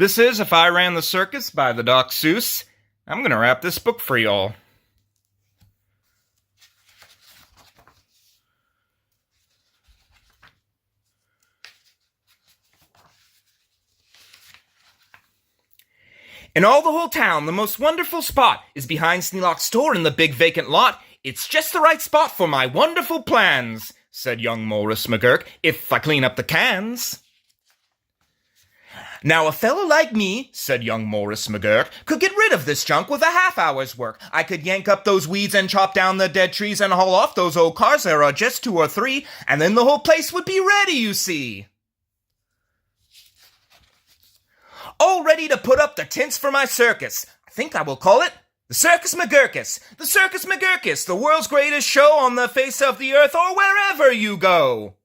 This is If I Ran the Circus by the Doc Seuss. I'm going to wrap this book for y'all. In all the whole town, the most wonderful spot is behind Sneelocke's store in the big vacant lot. It's just the right spot for my wonderful plans, said young Walrus McGurk, if I clean up the cans. Now a fellow like me, said young Walrus McGurk, could get rid of this junk with a half-hour's work. I could yank up those weeds and chop down the dead trees and haul off those old cars, there are just 2 or 3, and then the whole place would be ready, you see. All ready to put up the tents for my circus. I think I will call it the Circus McGurkus. The Circus McGurkus, the world's greatest show on the face of the earth or wherever you go.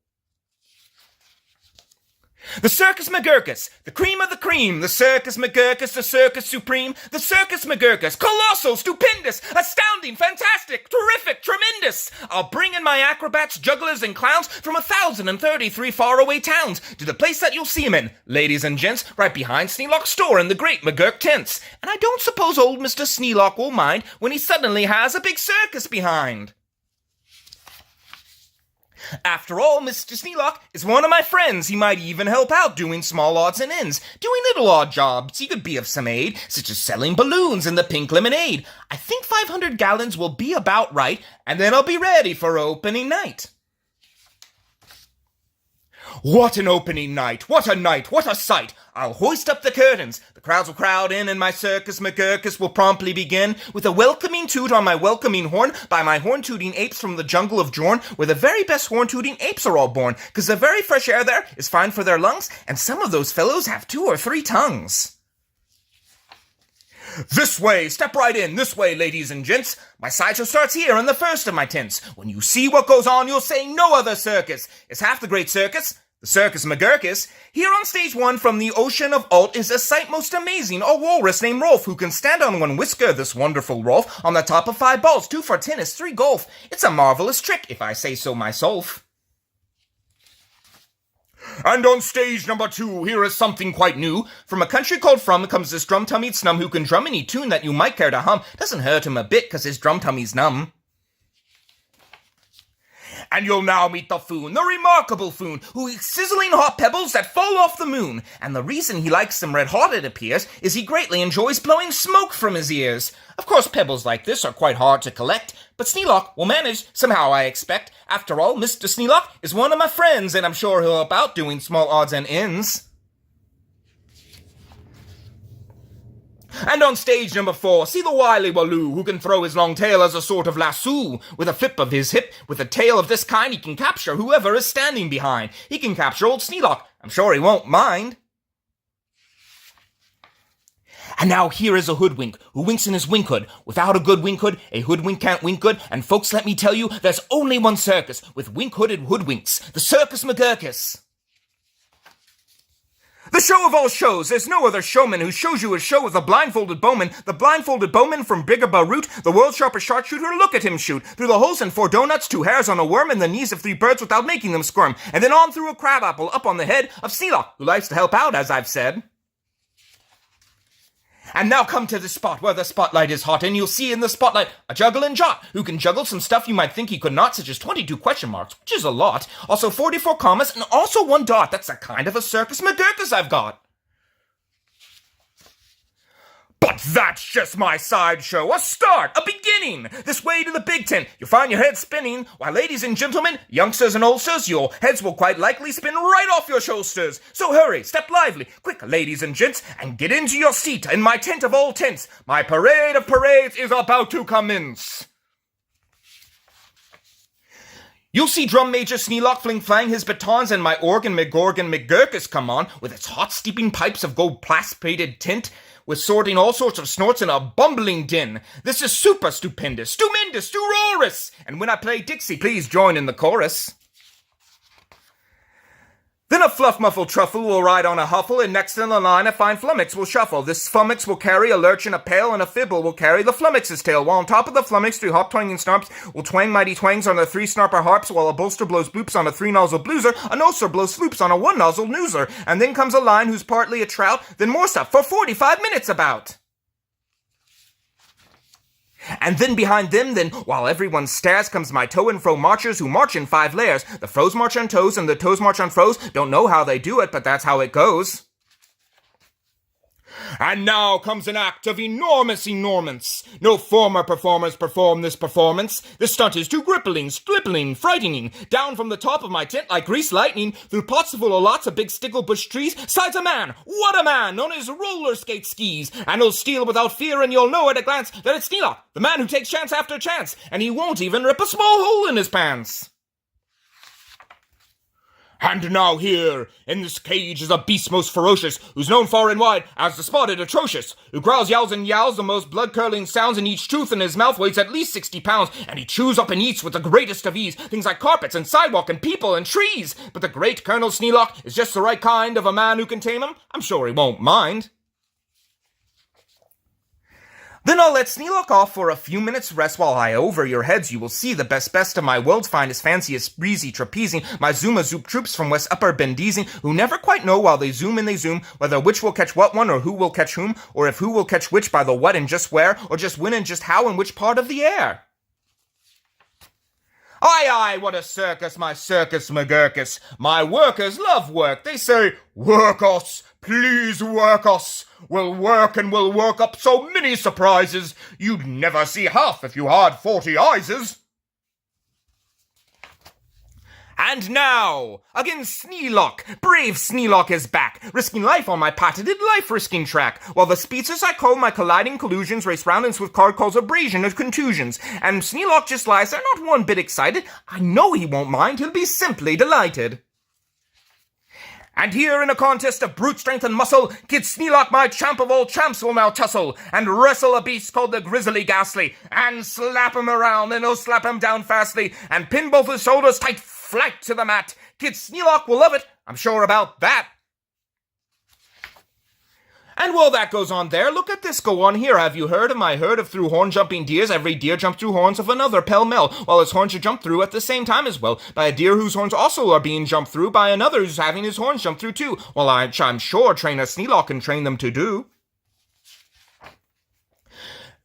The Circus McGurkus, the cream of the cream, the Circus McGurkus, the Circus Supreme, the Circus McGurkus, colossal, stupendous, astounding, fantastic, terrific, tremendous. I'll bring in my acrobats, jugglers, and clowns from 1,033 faraway towns to the place that you'll see 'em in, ladies and gents, right behind Sneelocke's store in the great McGurk tents. And I don't suppose old Mr. Sneelocke will mind when he suddenly has a big circus behind. After all, Mr. Sneelocke is one of my friends. He might even help out doing small odds and ends, doing little odd jobs. He could be of some aid, such as selling balloons in the pink lemonade. I think 500 gallons will be about right, and then I'll be ready for opening night. What an opening night! What a night! What a sight! I'll hoist up the curtains. The crowds will crowd in, and my Circus McGurkus will promptly begin with a welcoming toot on my welcoming horn by my horn-tooting apes from the jungle of Jorn, where the very best horn-tooting apes are all born, 'cause the very fresh air there is fine for their lungs, and some of those fellows have 2 or 3 tongues. This way, step right in, this way, ladies and gents. My sideshow starts here in the first of my tents. When you see what goes on, you'll say no other circus is half the great circus, the Circus McGurkus. Here on stage 1 from the ocean of Alt is a sight most amazing, a walrus named Rolf, who can stand on 1 whisker, this wonderful Rolf, on the top of 5 balls, 2 for tennis, 3 golf. It's a marvelous trick, if I say so myself. And on stage number 2, here is something quite new. From a country called From comes this drum-tummied snum who can drum any tune that you might care to hum. Doesn't hurt him a bit, 'cause his drum-tummy's numb. And you'll now meet the Foon, the remarkable Foon, who eats sizzling hot pebbles that fall off the moon. And the reason he likes them red hot, it appears, is he greatly enjoys blowing smoke from his ears. Of course, pebbles like this are quite hard to collect, but Sneelocke will manage, somehow I expect. After all, Mr. Sneelocke is one of my friends, and I'm sure he'll help out doing small odds and ends. And on stage number 4, see the wily Waloo, who can throw his long tail as a sort of lasso. With a flip of his hip, with a tail of this kind, he can capture whoever is standing behind. He can capture old Sneelocke. I'm sure he won't mind. And now here is a hoodwink, who winks in his wink hood. Without a good wink hood, a hoodwink can't wink good. And folks, let me tell you, there's only one circus with wink-hooded hoodwinks, the Circus McGurkus. The show of all shows, there's no other showman who shows you a show with a blindfolded bowman, the blindfolded bowman from Bigger Beirut, the world's sharpest sharpshooter. Look at him shoot, through the holes in 4 donuts, 2 hairs on a worm, and the knees of 3 birds without making them squirm, and then on through a crabapple, up on the head of Sneelocke, who likes to help out, as I've said. And now come to the spot where the spotlight is hot, and you'll see in the spotlight a juggling jot, who can juggle some stuff you might think he could not, such as 22 question marks, which is a lot, also 44 commas, and also 1 dot. That's a kind of a Circus McGurkus I've got. But that's just my sideshow, a start, a beginning. This way to the big tent, you'll find your head spinning, while ladies and gentlemen, youngsters and oldsters, your heads will quite likely spin right off your shoulders. So hurry, step lively, quick, ladies and gents, and get into your seat in my tent of all tents. My parade of parades is about to commence. You'll see Drum Major Sneelocke fling-flang his batons, and my organ McGurkus come on, with its hot steeping pipes of gold plas-plated tint, with sorting all sorts of snorts in a bumbling din. This is super stupendous, stupendous, stupendous, and when I play Dixie, please join in the chorus. Then a fluff-muffled truffle will ride on a huffle, and next in the line a fine flummox will shuffle. This flummox will carry a lurch in a pail, and a fibble will carry the flummox's tail, while on top of the flummox 3 hop-twanging snarps will twang mighty twangs on the 3 snarper harps, while a bolster blows bloops on a 3-nozzle blueser, a noser blows floops on a 1-nozzle nooser, and then comes a line who's partly a trout, then more stuff for 45 minutes about. And then behind them, while everyone stares, comes my to and fro marchers who march in 5 layers. The fro's march on toes and the toes march on fro's. Don't know how they do it, but that's how it goes. And now comes an act of enormous enormance. No former performers perform this performance. This stunt is too grippling, strippling, frightening. Down from the top of my tent like greased lightning, through pots full of lots of big sticklebush trees, slides a man, what a man, on his roller skate skis. And he'll steal without fear, and you'll know at a glance that it's Sneedly, the man who takes chance after chance, and he won't even rip a small hole in his pants. And now here, in this cage, is a beast most ferocious, who's known far and wide as the spotted atrocious, who growls, yowls, and yowls the most blood-curdling sounds, and each tooth in his mouth weighs at least 60 pounds, and he chews up and eats with the greatest of ease things like carpets and sidewalk and people and trees. But the great Colonel Sneedly is just the right kind of a man who can tame him. I'm sure he won't mind. Then I'll let Sneedly off for a few minutes rest while over your heads you will see the best of my world's finest, fanciest, breezy trapezing, my Zuma-Zoop troops from West Upper Bendizing, who never quite know while they zoom and they zoom, whether which will catch what one or who will catch whom, or if who will catch which by the what and just where, or just when and just how and which part of the air. Aye, aye, what a circus, my Circus McGurkus. My workers love work. They say, work us, please work us. We'll work and we'll work up so many surprises you'd never see half if you had 40 eyeses. And now, against Sneedly, brave Sneedly is back, risking life on my patented life-risking track, while the speeches I call my colliding collusions race round in swift car calls abrasion and contusions, and Sneedly just lies there not one bit excited. I know he won't mind, he'll be simply delighted. And here in a contest of brute strength and muscle, Kid Sneedly, my champ of all champs, will now tussle, and wrestle a beast called the Grizzly Ghastly, and slap him around, and he'll slap him down fastly, and pin both his shoulders tight flat to the mat. Kid Sneedly will love it, I'm sure about that. And while that goes on there, look at this go on here. Have you heard of my herd of through horn jumping deers? Every deer jumped through horns of another pell-mell, while his horns are jumped through at the same time as well, by a deer whose horns also are being jumped through by another who's having his horns jumped through too, while I'm sure trainer Sneedly can train them to do.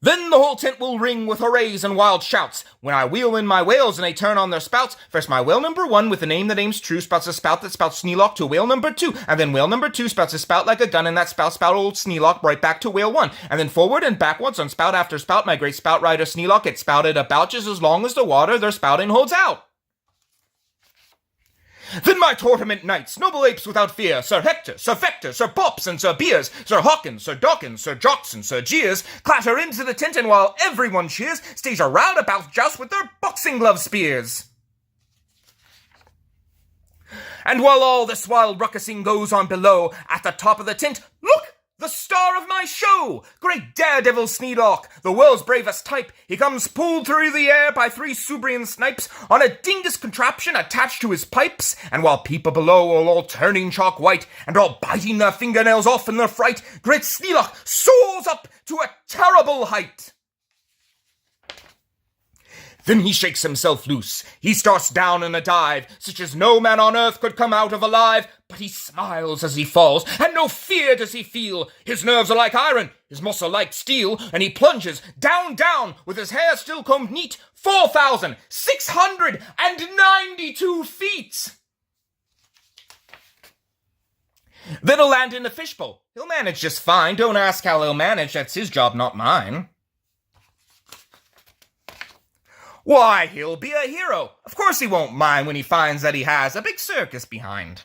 Then the whole tent will ring with hoorays and wild shouts when I wheel in my whales and they turn on their spouts. First my whale number 1 with a name that aims true spouts a spout that spouts Sneedly to whale number 2, and then whale number 2 spouts a spout like a gun, and that spout old Sneedly right back to whale 1, and then forward and backwards on spout after spout my great spout rider Sneedly gets spouted about just as long as the water their spouting holds out. Then my tournament knights, noble apes without fear, Sir Hector, Sir Vector, Sir Pops, and Sir Beers, Sir Hawkins, Sir Dawkins, Sir Jocks, and Sir Jeers, clatter into the tent, and while everyone cheers, stage a roundabout joust with their boxing glove spears. And while all this wild ruckusing goes on below, at the top of the tent, look! The star of my show! Great daredevil Sneedly, the world's bravest type. He comes pulled through the air by 3 Subrian snipes on a dingus contraption attached to his pipes, and while people below are all turning chalk white and all biting their fingernails off in their fright, great Sneedly soars up to a terrible height. Then he shakes himself loose. He starts down in a dive, such as no man on earth could come out of alive. But he smiles as he falls, and no fear does he feel. His nerves are like iron, his muscle like steel, and he plunges down, with his hair still combed neat, 4,692 feet. Then he'll land in a fishbowl. He'll manage just fine. Don't ask how he'll manage, that's his job, not mine. Why, he'll be a hero. Of course he won't mind when he finds that he has a big circus behind.